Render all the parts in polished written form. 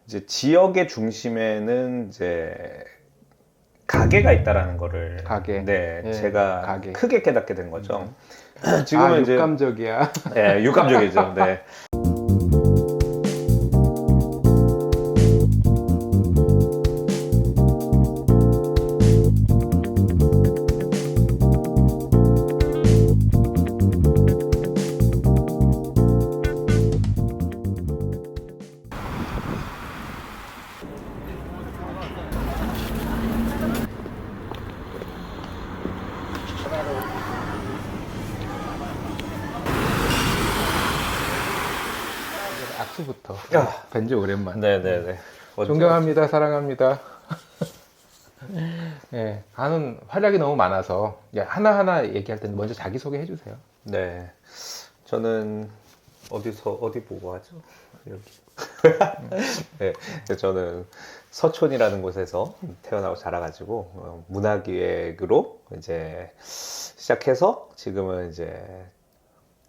이제 지역의 중심에는 이제 가게가 있다라는 거를 가게. 네, 예, 제가 가게. 크게 깨닫게 된 거죠. 지금은 이제 육감적이야. 네, 육감적이죠. 네. 악수부터. 야. 벤지 오랜만. 네네네. 존경합니다. 사랑합니다. 예, 하는 활약이 너무 많아서 하나하나 얘기할 때는 먼저 자기소개 해주세요. 네. 저는 어디 보고 하죠? 여기. 네. 저는 서촌이라는 곳에서 태어나고 자라가지고 문화기획으로 이제 시작해서 지금은 이제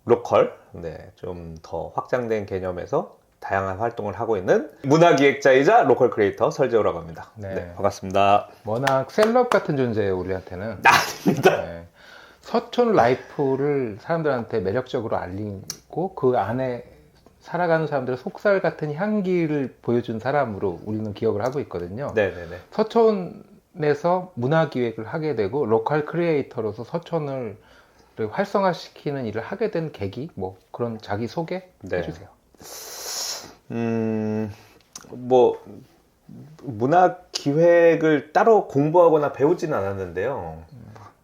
로컬, 네, 좀 더 확장된 개념에서 다양한 활동을 하고 있는 문화기획자이자 로컬 크리에이터 설재호라고 합니다. 네. 네, 반갑습니다. 워낙 셀럽 같은 존재예요, 우리한테는. 아닙니다. 네. 서촌 라이프를 사람들한테 매력적으로 알리고 그 안에 살아가는 사람들의 속살 같은 향기를 보여준 사람으로 우리는 기억을 하고 있거든요. 네네네. 서촌에서 문화기획을 하게 되고 로컬 크리에이터로서 서촌을 활성화시키는 일을 하게 된 계기, 뭐 그런 자기 소개 네. 해주세요. 뭐 문학 기획을 따로 공부하거나 배우지는 않았는데요.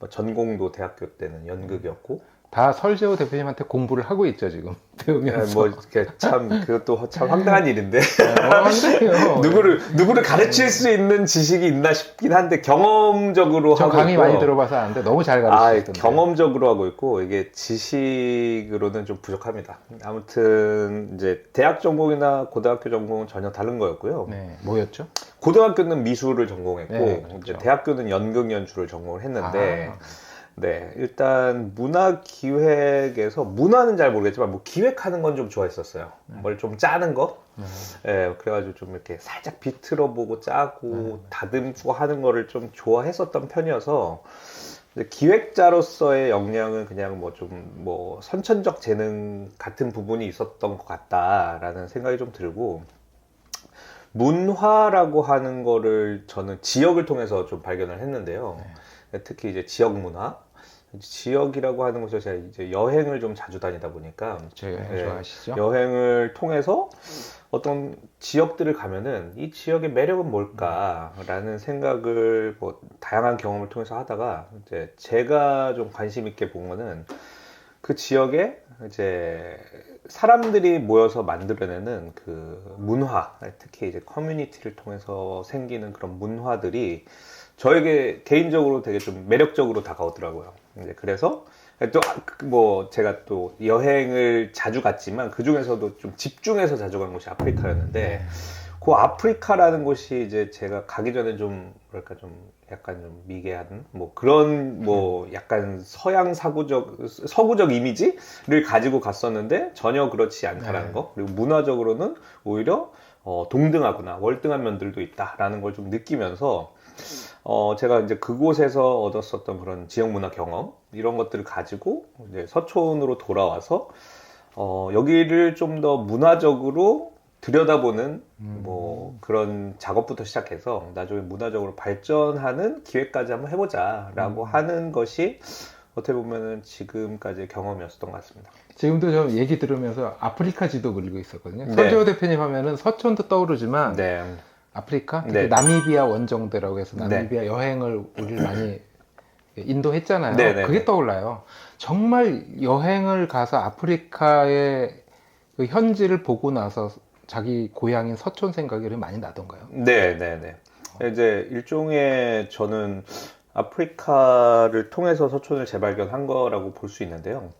뭐 전공도 대학교 때는 연극이었고. 다 설재호 대표님한테 공부를 하고 있죠 지금 배우면서. 뭐 이렇게 참 그것도 참 황당한 일인데. 황당해요. 누구를 가르칠 수 있는 지식이 있나 싶긴 한데 경험적으로 저 하고 강의 있고. 많이 들어봐서 아는데 너무 잘 가르치시던데. 경험적으로 하고 있고 이게 지식으로는 좀 부족합니다. 아무튼 이제 대학 전공이나 고등학교 전공은 전혀 다른 거였고요. 네, 뭐였죠? 고등학교는 미술을 전공했고 네, 그렇죠. 이제 대학교는 연극 연출을 전공을 했는데 아. 네, 일단 문화 기획에서 문화는 잘 모르겠지만 뭐 기획하는 건 좀 좋아했었어요. 뭘 좀 짜는 거. 예, 그래가지고 좀 이렇게 살짝 비틀어 보고 짜고 다듬고 하는 거를 좀 좋아했었던 편이어서 이제 기획자로서의 역량은 그냥 뭐 좀 뭐 선천적 재능 같은 부분이 있었던 것 같다라는 생각이 좀 들고 문화라고 하는 거를 저는 지역을 통해서 좀 발견을 했는데요. 특히 이제 지역 문화, 지역이라고 하는 곳에서 제가 이제 여행을 좀 자주 다니다 보니까 저 여행 좋아하시죠? 여행을 통해서 어떤 지역들을 가면은 이 지역의 매력은 뭘까라는 생각을 뭐 다양한 경험을 통해서 하다가 이제 제가 좀 관심 있게 본 거는 그 지역에 이제 사람들이 모여서 만들어내는 그 문화, 특히 이제 커뮤니티를 통해서 생기는 그런 문화들이 저에게 개인적으로 되게 좀 매력적으로 다가오더라고요. 이제 그래서 또 뭐 제가 또 여행을 자주 갔지만 그 중에서도 좀 집중해서 자주 간 곳이 아프리카였는데 그 아프리카라는 곳이 이제 제가 가기 전에 좀 뭐랄까 좀 약간 좀 미개한 뭐 그런 뭐 약간 서구적 이미지를 가지고 갔었는데 전혀 그렇지 않다라는 거. 그리고 문화적으로는 오히려 동등하구나, 월등한 면들도 있다라는 걸 좀 느끼면서 제가 이제 그곳에서 얻었었던 그런 지역 문화 경험 이런 것들을 가지고 이제 서촌으로 돌아와서 여기를 좀 더 문화적으로 들여다보는 뭐 그런 작업부터 시작해서 나중에 문화적으로 발전하는 기획까지 한번 해보자라고 하는 것이 어떻게 보면은 지금까지의 경험이었던 것 같습니다. 지금도 좀 얘기 들으면서 아프리카 지도 그리고 있었거든요. 네. 설재호 대표님 하면은 서촌도 떠오르지만 네. 아프리카, 특히 네. 나미비아 원정대라고 해서 나미비아 여행을 우리를 많이 인도했잖아요. 네, 네, 그게 네. 떠올라요. 정말 여행을 가서 아프리카의 그 현지를 보고 나서 자기 고향인 서촌 생각이 많이 나던가요? 네, 네, 네. 이제 일종의 저는 아프리카를 통해서 서촌을 재발견한 거라고 볼 수 있는데요.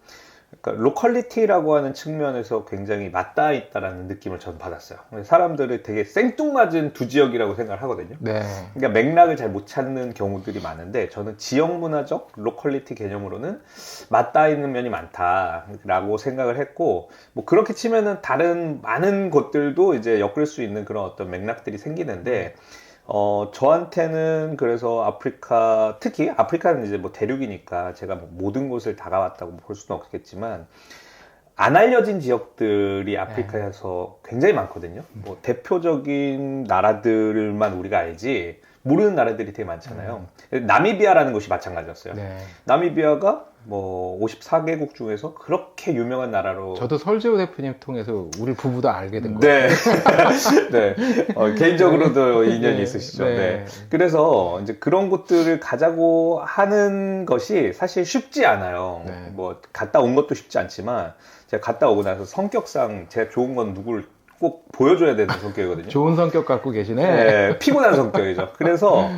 그러니까 로컬리티라고 하는 측면에서 굉장히 맞닿아 있다라는 느낌을 저는 받았어요. 사람들이 되게 생뚱맞은 두 지역이라고 생각을 하거든요. 네. 그러니까 맥락을 잘 못 찾는 경우들이 많은데 저는 지역 문화적 로컬리티 개념으로는 맞닿아 있는 면이 많다라고 생각을 했고 뭐 그렇게 치면은 다른 많은 곳들도 이제 엮을 수 있는 그런 어떤 맥락들이 생기는데 저한테는 그래서 아프리카, 특히 아프리카는 이제 뭐 대륙이니까 제가 뭐 모든 곳을 다 가봤다고 볼 수는 없겠지만, 안 알려진 지역들이 아프리카에서 굉장히 많거든요. 뭐 대표적인 나라들만 우리가 알지, 모르는 나라들이 되게 많잖아요. 나미비아라는 곳이 마찬가지였어요. 네. 나미비아가 뭐 54개국 중에서 그렇게 유명한 나라로 저도 설재호 대표님 통해서 우리 부부도 알게 된 거예요. 네. 네. 개인적으로도 인연이 네. 있으시죠. 네. 네. 그래서 이제 그런 곳들을 가자고 하는 것이 사실 쉽지 않아요. 네. 뭐 갔다 온 것도 쉽지 않지만 제가 갔다 오고 나서 성격상 제가 좋은 건 누구를 꼭 보여줘야 되는 성격이거든요. 좋은 성격 갖고 계시네. 네, 피곤한 성격이죠. 그래서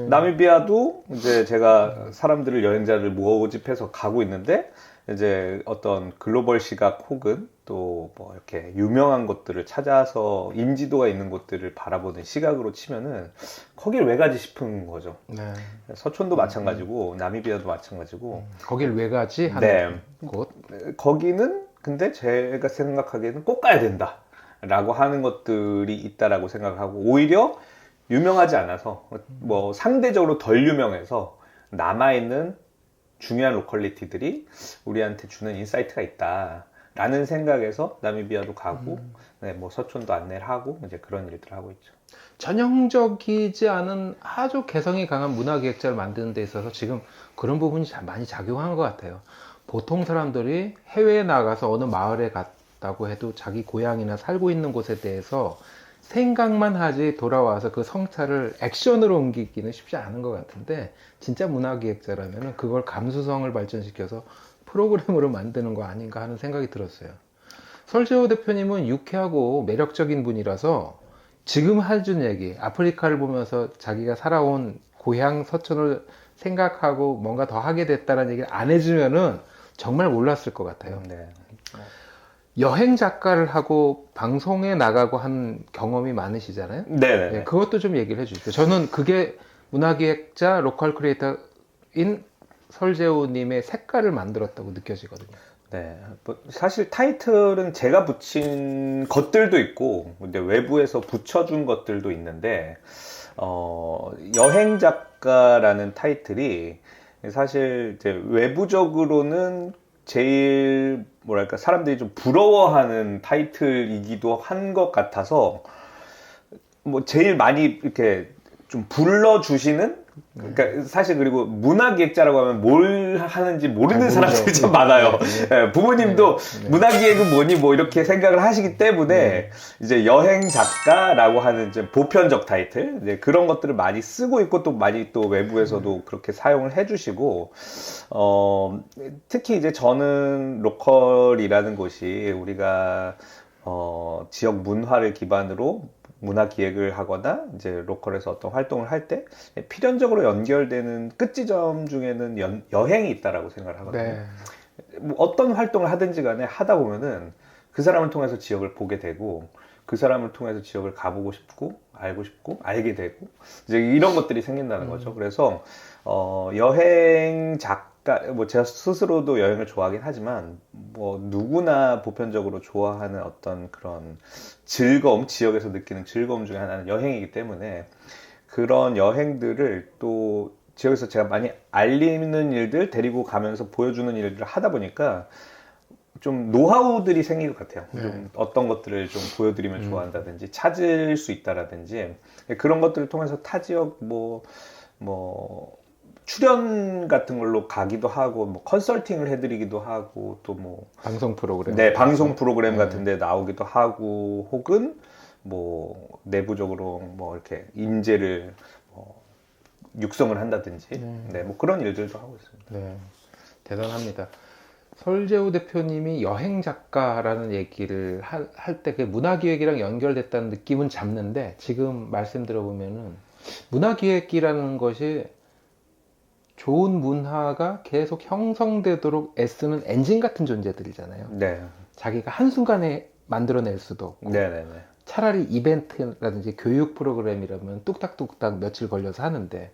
나미비아도 이제 제가 사람들을 여행자를 모집해서 가고 있는데 이제 어떤 글로벌 시각 혹은 또 뭐 이렇게 유명한 곳들을 찾아서 인지도가 있는 곳들을 바라보는 시각으로 치면은 거길 왜 가지 싶은 거죠. 네. 서촌도 마찬가지고 나미비아도 마찬가지고 거길 왜 가지 하는 네. 곳. 거기는 근데 제가 생각하기에는 꼭 가야 된다 라고 하는 것들이 있다라고 생각하고 오히려 유명하지 않아서 뭐 상대적으로 덜 유명해서 남아있는 중요한 로컬리티들이 우리한테 주는 인사이트가 있다 라는 생각에서 나미비아도 가고 네, 뭐 서촌도 안내를 하고 이제 그런 일들을 하고 있죠. 전형적이지 않은 아주 개성이 강한 문화기획자를 만드는 데 있어서 지금 그런 부분이 많이 작용한 것 같아요. 보통 사람들이 해외에 나가서 어느 마을에 갔다고 해도 자기 고향이나 살고 있는 곳에 대해서 생각만 하지 돌아와서 그 성찰을 액션으로 옮기기는 쉽지 않은 것 같은데 진짜 문화기획자라면 그걸 감수성을 발전시켜서 프로그램으로 만드는 거 아닌가 하는 생각이 들었어요. 설재호 대표님은 유쾌하고 매력적인 분이라서 지금 해준 얘기, 아프리카를 보면서 자기가 살아온 고향 서촌을 생각하고 뭔가 더 하게 됐다는 얘기를 안 해주면은 정말 몰랐을 것 같아요. 네. 여행 작가를 하고 방송에 나가고 한 경험이 많으시잖아요. 네네. 네, 그것도 좀 얘기를 해주시죠. 저는 그게 문화기획자, 로컬 크리에이터인 설재호님의 색깔을 만들었다고 느껴지거든요. 네, 뭐 사실 타이틀은 제가 붙인 것들도 있고, 근데 외부에서 붙여준 것들도 있는데, 여행 작가라는 타이틀이 사실 이제 외부적으로는 제일 뭐랄까 사람들이 좀 부러워하는 타이틀이기도 한 것 같아서, 뭐 제일 많이 이렇게 좀 불러주시는 그러니까 사실 그리고 문화기획자라고 하면 뭘 하는지 모르는 사람들이 참 많아요. 네, 부모님도 문화기획은 뭐니 뭐 이렇게 생각을 하시기 때문에 이제 여행 작가라고 하는 이제 보편적 타이틀 이제 그런 것들을 많이 쓰고 있고 또 많이 또 외부에서도 그렇게 사용을 해주시고 특히 이제 저는 로컬이라는 곳이 우리가 지역 문화를 기반으로 문화 기획을 하거나 이제 로컬에서 어떤 활동을 할 때 필연적으로 연결되는 끝지점 중에는 여행이 있다라고 생각을 하거든요. 네. 뭐 어떤 활동을 하든지 간에 하다 보면은 그 사람을 통해서 지역을 보게 되고 그 사람을 통해서 지역을 가보고 싶고 알고 싶고 알게 되고 이제 이런 것들이 생긴다는 거죠. 그래서 여행 작가 뭐 제가 스스로도 여행을 좋아하긴 하지만 뭐 누구나 보편적으로 좋아하는 어떤 그런 즐거움, 지역에서 느끼는 즐거움 중에 하나는 여행이기 때문에 그런 여행들을 또 지역에서 제가 많이 알리는 일들, 데리고 가면서 보여주는 일들을 하다 보니까 좀 노하우들이 생긴 것 같아요. 좀 어떤 것들을 좀 보여드리면 좋아한다든지 찾을 수 있다라든지 그런 것들을 통해서 타 지역 뭐 출연 같은 걸로 가기도 하고 뭐 컨설팅을 해드리기도 하고 또 뭐 방송 프로그램. 네, 방송 프로그램 같은 데 나오기도 하고 혹은 뭐 내부적으로 뭐 이렇게 인재를 육성을 한다든지 네, 뭐 그런 일들도 하고 있습니다. 네, 대단합니다. 설재호 대표님이 여행 작가라는 얘기를 할 때 그 문화기획이랑 연결됐다는 느낌은 잡는데 지금 말씀 들어보면은 문화기획이라는 것이 좋은 문화가 계속 형성되도록 애쓰는 엔진 같은 존재들이잖아요. 네. 자기가 한순간에 만들어낼 수도 없고 네네네. 차라리 이벤트라든지 교육 프로그램이라면 뚝딱뚝딱 며칠 걸려서 하는데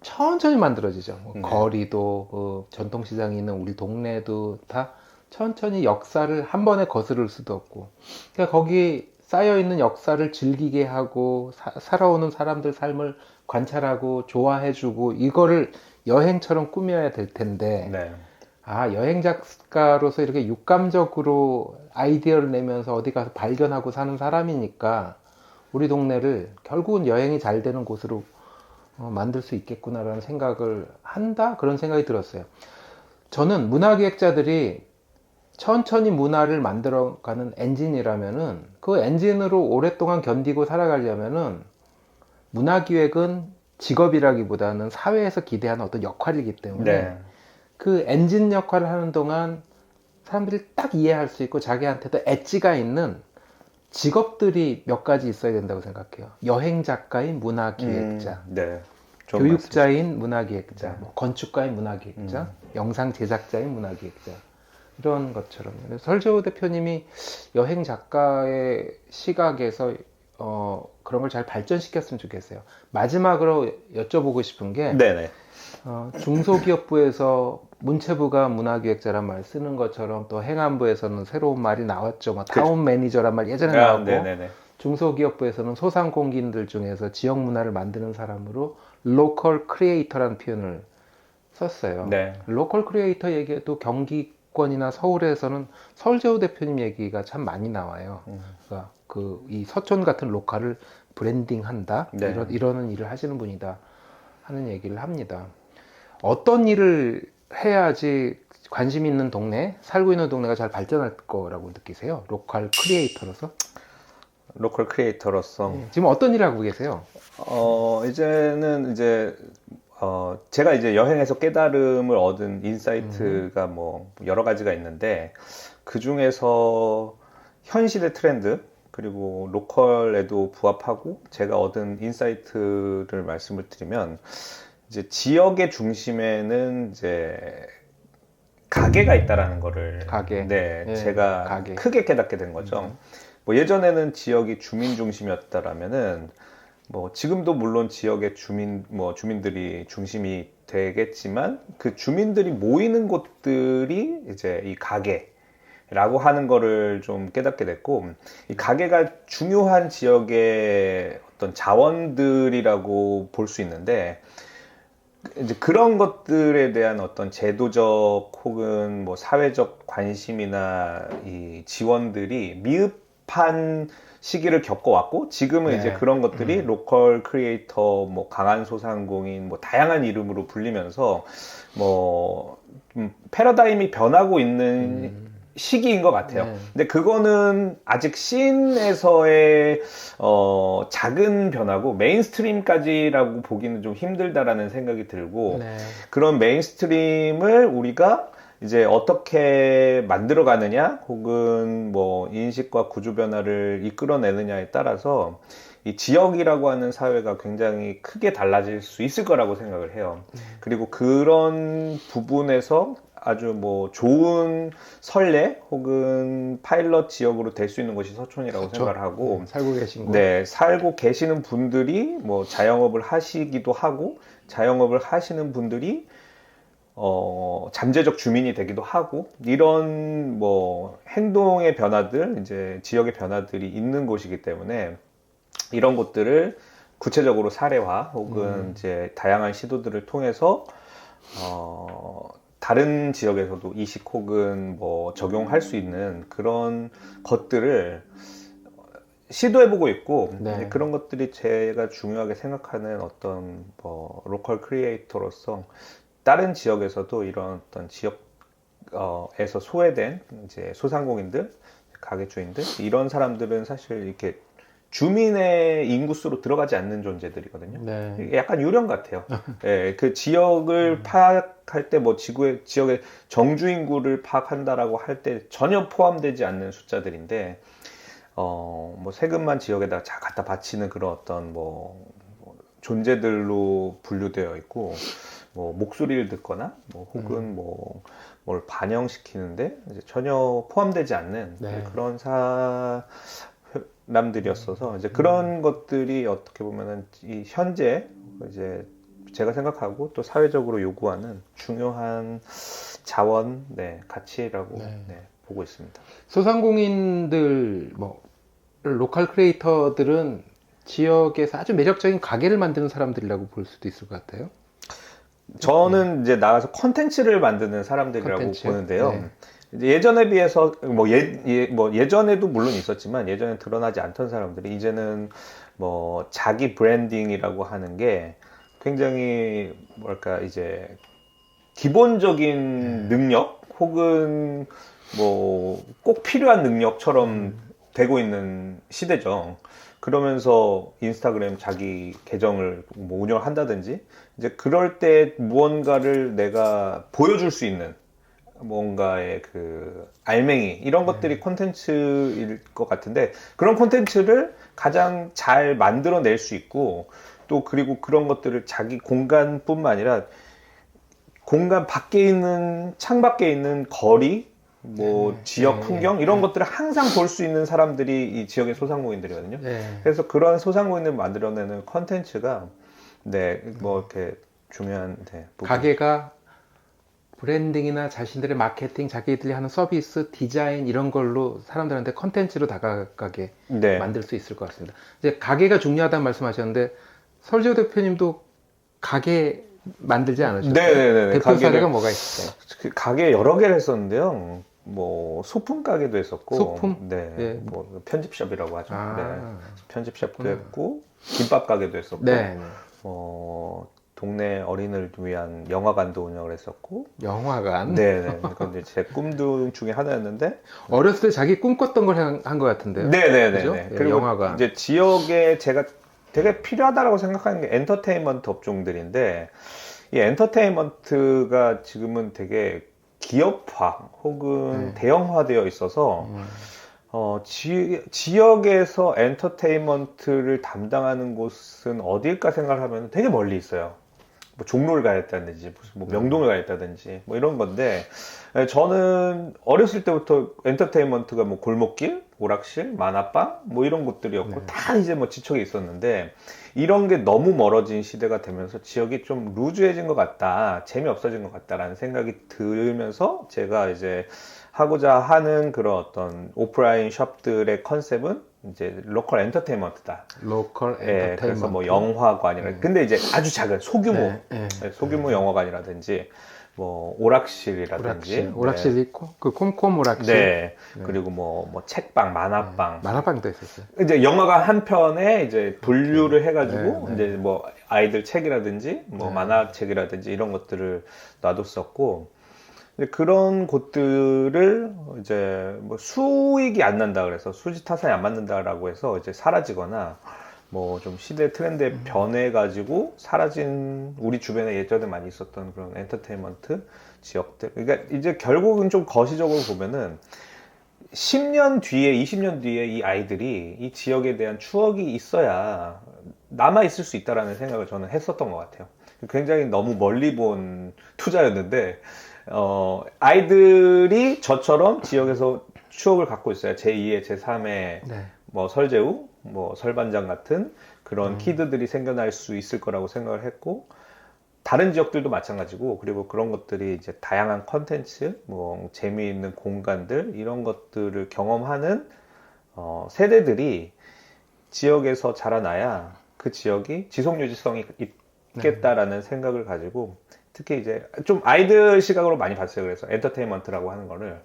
천천히 만들어지죠. 뭐 네. 거리도 전통시장이 있는 우리 동네도 다 천천히 역사를 한 번에 거스를 수도 없고 그러니까 거기 쌓여있는 역사를 즐기게 하고 살아오는 사람들 삶을 관찰하고 좋아해주고 이거를 여행처럼 꾸며야 될 텐데 네. 여행 작가로서 이렇게 육감적으로 아이디어를 내면서 어디 가서 발견하고 사는 사람이니까 우리 동네를 결국은 여행이 잘 되는 곳으로 만들 수 있겠구나라는 생각을 한다? 그런 생각이 들었어요. 저는 문화기획자들이 천천히 문화를 만들어가는 엔진이라면은 그 엔진으로 오랫동안 견디고 살아가려면은 문화기획은 직업이라기보다는 사회에서 기대하는 어떤 역할이기 때문에 네. 그 엔진 역할을 하는 동안 사람들이 딱 이해할 수 있고 자기한테도 엣지가 있는 직업들이 몇 가지 있어야 된다고 생각해요. 여행 작가인 문화기획자, 네. 좋은 교육자인 문화기획자, 네. 뭐 건축가인 문화기획자, 영상 제작자인 문화기획자 이런 것처럼 설재호 대표님이 여행 작가의 시각에서 그런 걸 잘 발전시켰으면 좋겠어요. 마지막으로 여쭤보고 싶은 게 네네. 중소기업부에서 문체부가 문화기획자란 말 쓰는 것처럼 또 행안부에서는 새로운 말이 나왔죠. 뭐 그렇죠. 타운 매니저란 말 예전에 나왔고 네네네. 중소기업부에서는 소상공인들 중에서 지역 문화를 만드는 사람으로 로컬 크리에이터라는 표현을 썼어요. 네. 로컬 크리에이터 얘기도 경기권이나 서울에서는 설재호 대표님 얘기가 참 많이 나와요. 그러니까 이 서촌 같은 로컬을 브랜딩한다. 네. 이러는 일을 하시는 분이다 하는 얘기를 합니다. 어떤 일을 해야지 관심 있는 동네, 살고 있는 동네가 잘 발전할 거라고 느끼세요? 로컬 크리에이터로서? 로컬 크리에이터로서 지금 어떤 일을 하고 계세요? 이제는 이제 제가 이제 여행에서 깨달음을 얻은 인사이트가 뭐 여러 가지가 있는데 그 중에서 현 시대 트렌드 그리고 로컬에도 부합하고 제가 얻은 인사이트를 말씀을 드리면 이제 지역의 중심에는 이제 가게가 있다라는 거를 가게. 네, 예, 제가 가게. 크게 깨닫게 된 거죠. 뭐 예전에는 지역이 주민 중심이었다라면은 뭐 지금도 물론 지역의 주민들이 중심이 되겠지만 그 주민들이 모이는 곳들이 이제 이 가게라고 하는 거를 좀 깨닫게 됐고 이 가게가 중요한 지역의 어떤 자원들이라고 볼 수 있는데 이제 그런 것들에 대한 어떤 제도적 혹은 뭐 사회적 관심이나 이 지원들이 미흡한 시기를 겪어왔고 지금은 네. 이제 그런 것들이 로컬 크리에이터, 뭐 강한 소상공인, 뭐 다양한 이름으로 불리면서 뭐 패러다임이 변하고 있는 시기인 것 같아요. 네. 근데 그거는 아직 씬에서의 작은 변화고 메인스트림까지라고 보기는 좀 힘들다라는 생각이 들고 네. 그런 메인스트림을 우리가 이제 어떻게 만들어가느냐 혹은 뭐 인식과 구조 변화를 이끌어내느냐에 따라서 이 지역이라고 하는 사회가 굉장히 크게 달라질 수 있을 거라고 생각을 해요. 그리고 그런 부분에서 아주 뭐 좋은 선례 혹은 파일럿 지역으로 될 수 있는 곳이 서촌이라고 그렇죠. 생각을 하고 살고 계신 곳. 네, 살고 계시는 분들이 뭐 자영업을 하시기도 하고 자영업을 하시는 분들이 잠재적 주민이 되기도 하고 이런 뭐 행동의 변화들 이제 지역의 변화들이 있는 곳이기 때문에 이런 곳들을 구체적으로 사례화 혹은 이제 다양한 시도들을 통해서 다른 지역에서도 이식 혹은 뭐 적용할 수 있는 그런 것들을 시도해보고 있고 네. 그런 것들이 제가 중요하게 생각하는 어떤 뭐 로컬 크리에이터로서 다른 지역에서도 이런 어떤 지역에서 소외된 이제 소상공인들, 가게주인들 이런 사람들은 사실 이렇게 주민의 인구수로 들어가지 않는 존재들이거든요. 네. 이게 약간 유령 같아요. 예, 그 지역을 파악할 때 뭐 지역의 정주 인구를 파악한다라고 할 때 전혀 포함되지 않는 숫자들인데, 뭐 세금만 지역에다 갖다 바치는 그런 어떤 뭐 존재들로 분류되어 있고, 뭐 목소리를 듣거나 뭐 혹은 뭐 뭘 반영시키는데 이제 전혀 포함되지 않는 네. 그런 사람들이었어서 이제 그런 것들이 어떻게 보면은 이 현재 이제 제가 생각하고 또 사회적으로 요구하는 중요한 자원, 네, 가치라고 네. 네, 보고 있습니다. 소상공인들, 뭐, 로컬 크리에이터들은 지역에서 아주 매력적인 가게를 만드는 사람들이라고 볼 수도 있을 것 같아요. 저는 이제 나가서 컨텐츠를 만드는 사람들이라고 컨텐츠요? 보는데요. 네. 이제 예전에 비해서 뭐 예전에도 물론 있었지만 예전에 드러나지 않던 사람들이 이제는 뭐 자기 브랜딩이라고 하는 게 굉장히 뭐랄까 이제 기본적인 능력 혹은 뭐 꼭 필요한 능력처럼 되고 있는 시대죠. 그러면서 인스타그램 자기 계정을 뭐 운영을 한다든지 이제 그럴 때 무언가를 내가 보여줄 수 있는 뭔가의 그 알맹이 이런 것들이 콘텐츠일 것 같은데 그런 콘텐츠를 가장 잘 만들어낼 수 있고 또 그리고 그런 것들을 자기 공간뿐만 아니라 공간 밖에 있는 창 밖에 있는 거리 뭐 지역 풍경 이런 것들을 항상 볼 수 있는 사람들이 이 지역의 소상공인들이거든요. 네. 그래서 그런 소상공인들 만들어내는 컨텐츠가 네 뭐 이렇게 중요한 네, 부분. 가게가 브랜딩이나 자신들의 마케팅, 자기들이 하는 서비스, 디자인 이런 걸로 사람들한테 컨텐츠로 다가가게 네. 만들 수 있을 것 같습니다. 이제 가게가 중요하다는 말씀하셨는데 설지호 대표님도 가게 만들지 않으셨어요? 네네네. 대표 사례가 뭐가 있을까요? 그 가게 여러 개를 했었는데요. 뭐 소품 가게도 했었고, 소품? 네, 예. 뭐 편집샵이라고 하죠. 아, 네, 편집샵도 그렇구나. 했고, 김밥 가게도 했었고, 네. 동네 어린이를 위한 영화관도 운영을 했었고, 영화관. 네네. 그건 이제 제 꿈 중에 하나였는데, 어렸을 때 자기 꿈꿨던 걸 한 것 같은데요. 그죠? 네네네. 예, 그리고 영화관. 이제 지역에 제가 되게 필요하다라고 생각하는 게 엔터테인먼트 업종들인데, 이 엔터테인먼트가 지금은 되게 기업화 혹은 대형화되어 있어서 지역에서 엔터테인먼트를 담당하는 곳은 어딜까 생각을 하면 되게 멀리 있어요. 뭐 종로를 가야했다든지 무슨 뭐 명동을 가야했다든지 뭐 이런 건데 저는 어렸을 때부터 엔터테인먼트가 뭐 골목길, 오락실, 만화방 뭐 이런 곳들이었고 다 이제 뭐 지척에 있었는데 이런 게 너무 멀어진 시대가 되면서 지역이 좀 루즈해진 것 같다, 재미없어진 것 같다라는 생각이 들면서 제가 이제 하고자 하는 그런 어떤 오프라인 숍들의 컨셉은 이제 로컬 엔터테인먼트다. 로컬 예, 엔터테인먼트. 그래서 뭐 영화관이라 근데 이제 아주 작은 소규모 네. 소규모 영화관이라든지 뭐 오락실이라든지 오락실 있고 그 콤콤 오락실. 네. 그리고 뭐 책방, 만화방 만화방도 있었어요. 이제 영화관 한 편에 이제 분류를 해가지고 네. 이제 뭐 아이들 책이라든지 뭐 만화책이라든지 이런 것들을 놔뒀었고 근데 그런 곳들을 이제 뭐 수익이 안 난다 그래서 수지 타산이 안 맞는다라고 해서 이제 사라지거나 뭐 좀 시대 트렌드에 변해가지고 사라진 우리 주변에 예전에 많이 있었던 그런 엔터테인먼트 지역들. 그러니까 이제 결국은 좀 거시적으로 보면은 10년 뒤에, 20년 뒤에 이 아이들이 이 지역에 대한 추억이 있어야 남아 있을 수 있다라는 생각을 저는 했었던 것 같아요. 굉장히 너무 멀리 본 투자였는데, 아이들이 저처럼 지역에서 추억을 갖고 있어야 제2의, 제3의 네. 뭐 설제우, 뭐 설반장 같은 그런 키드들이 생겨날 수 있을 거라고 생각을 했고, 다른 지역들도 마찬가지고 그리고 그런 것들이 이제 다양한 컨텐츠, 뭐 재미있는 공간들 이런 것들을 경험하는 세대들이 지역에서 자라나야 그 지역이 지속 유지성이 있겠다라는 생각을 가지고 특히 이제 좀 아이들 시각으로 많이 봤어요. 그래서 엔터테인먼트라고 하는 거를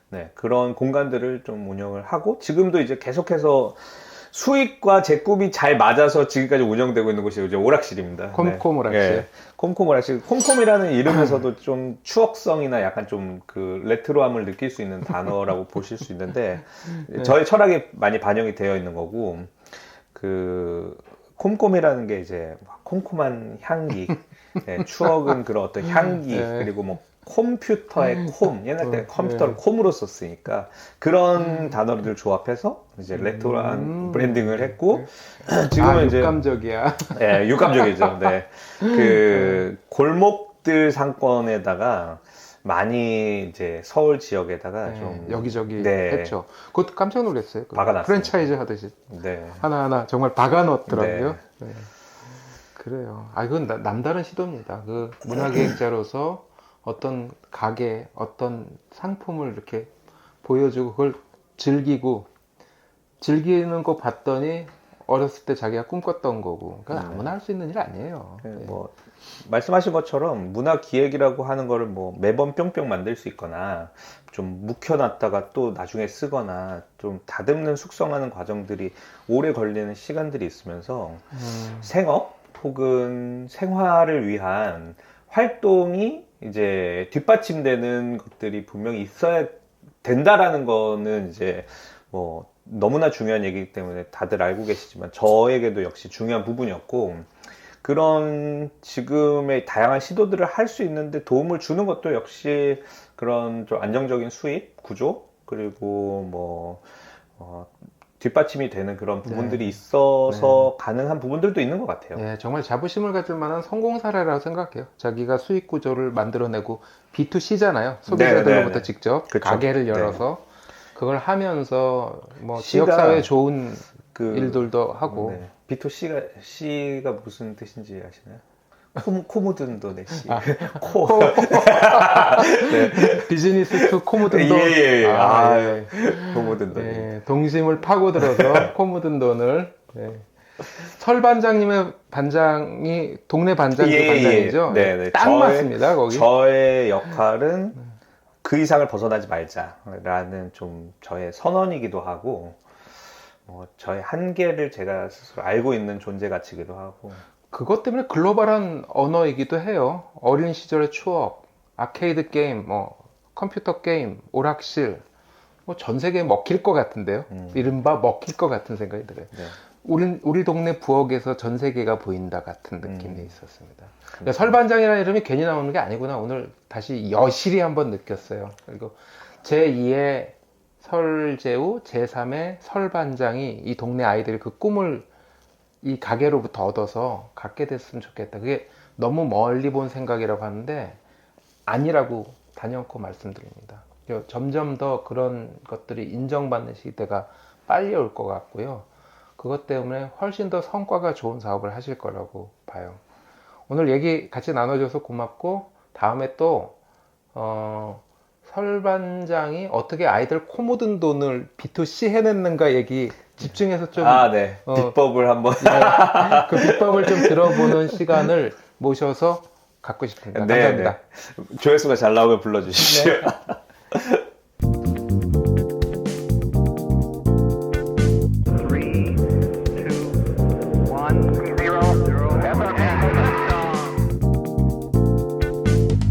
네, 그런 공간들을 좀 운영을 하고 지금도 이제 계속해서 수익과 제 꿈이 잘 맞아서 지금까지 운영되고 있는 곳이 이제 오락실입니다. 콤콤 오락실. 네. 콤콤 오락실. 콤콤이라는 이름에서도 좀 추억성이나 약간 좀 그 레트로함을 느낄 수 있는 단어라고 보실 수 있는데 저의 철학이 많이 반영이 되어 있는 거고 그 콤콤이라는 게 이제 콤콤한 향기, 네, 추억은 그런 어떤 향기 그리고 뭐 컴퓨터의 콤, 옛날 때 컴퓨터를 콤으로 썼으니까 그런 단어들 조합해서 이제 레트로한 브랜딩을 했고 지금은 이제 육감적이야. 예, 육감적이죠. 네. 그 골목들 상권에다가 많이 이제 서울 지역에다가 네, 좀 여기저기 네. 했죠. 그것도 깜짝 놀랐어요. 박아놨습니다. 프랜차이즈 하듯이 네. 하나하나 정말 박아넣더라고요. 네. 그래요. 이건 남다른 시도입니다. 그 문화기획자로서 어떤 가게, 어떤 상품을 이렇게 보여주고 그걸 즐기는 거 봤더니 어렸을 때 자기가 꿈꿨던 거고. 그건 아무나 할 수 있는 일 아니에요. 네, 네. 뭐 말씀하신 것처럼 문화 기획이라고 하는 거를 뭐 매번 뿅뿅 만들 수 있거나 좀 묵혀놨다가 또 나중에 쓰거나 좀 다듬는 숙성하는 과정들이 오래 걸리는 시간들이 있으면서 생업 혹은 생활을 위한 활동이 이제 뒷받침되는 것들이 분명히 있어야 된다라는 거는 이제 뭐 너무나 중요한 얘기이기 때문에 다들 알고 계시지만 저에게도 역시 중요한 부분이었고 그런 지금의 다양한 시도들을 할 수 있는데 도움을 주는 것도 역시 그런 좀 안정적인 수입 구조 그리고 뭐 뒷받침이 되는 그런 부분들이 있어서 가능한 부분들도 있는 것 같아요. 네, 정말 자부심을 가질 만한 성공 사례라고 생각해요. 자기가 수익 구조를 만들어내고 B2C잖아요. 소비자들로부터 직접 그쵸. 가게를 열어서 그걸 하면서 뭐 C가 지역사회에 좋은 그 일들도 하고 네. B2C가 무슨 뜻인지 아시나요? 코 묻은 돈의 씨. 코. 비즈니스 투 코 묻은 돈. 예. 예. 코 묻은 돈. 예, 동심을 파고들어서 코 묻은 돈을. 예. 설 반장님의 반장이 동네 반장 그 반장이죠. 네. 딱 맞습니다. 거기. 저의 역할은 그 이상을 벗어나지 말자라는 좀 저의 선언이기도 하고 저의 한계를 제가 스스로 알고 있는 존재 가치이기도 하고 그것 때문에 글로벌한 언어이기도 해요. 어린 시절의 추억, 아케이드 게임, 뭐 컴퓨터 게임, 오락실, 뭐 전 세계에 먹힐 것 같은데요. 이른바 먹힐 것 같은 생각이 들어요. 네. 우리 동네 부엌에서 전 세계가 보인다 같은 느낌이 있었습니다. 설반장이라는 이름이 괜히 나오는 게 아니구나. 오늘 다시 여실히 한번 느꼈어요. 그리고 제2의 설제우, 제3의 설반장이 이 동네 아이들이 그 꿈을 이 가게로부터 얻어서 갖게 됐으면 좋겠다. 그게 너무 멀리 본 생각이라고 하는데 아니라고 단연코 말씀드립니다. 점점 더 그런 것들이 인정받는 시대가 빨리 올 것 같고요. 그것 때문에 훨씬 더 성과가 좋은 사업을 하실 거라고 봐요. 오늘 얘기 같이 나눠줘서 고맙고 다음에 또 설반장이 어떻게 아이들 코 묻은 돈을 B2C 해냈는가 얘기 집중해서 좀 네. 비법을 한번 그 비법을 좀 들어보는 시간을 모셔서 갖고 싶습니다. 감사합니다. 조회수가 잘 나오면 불러주십시오. 네.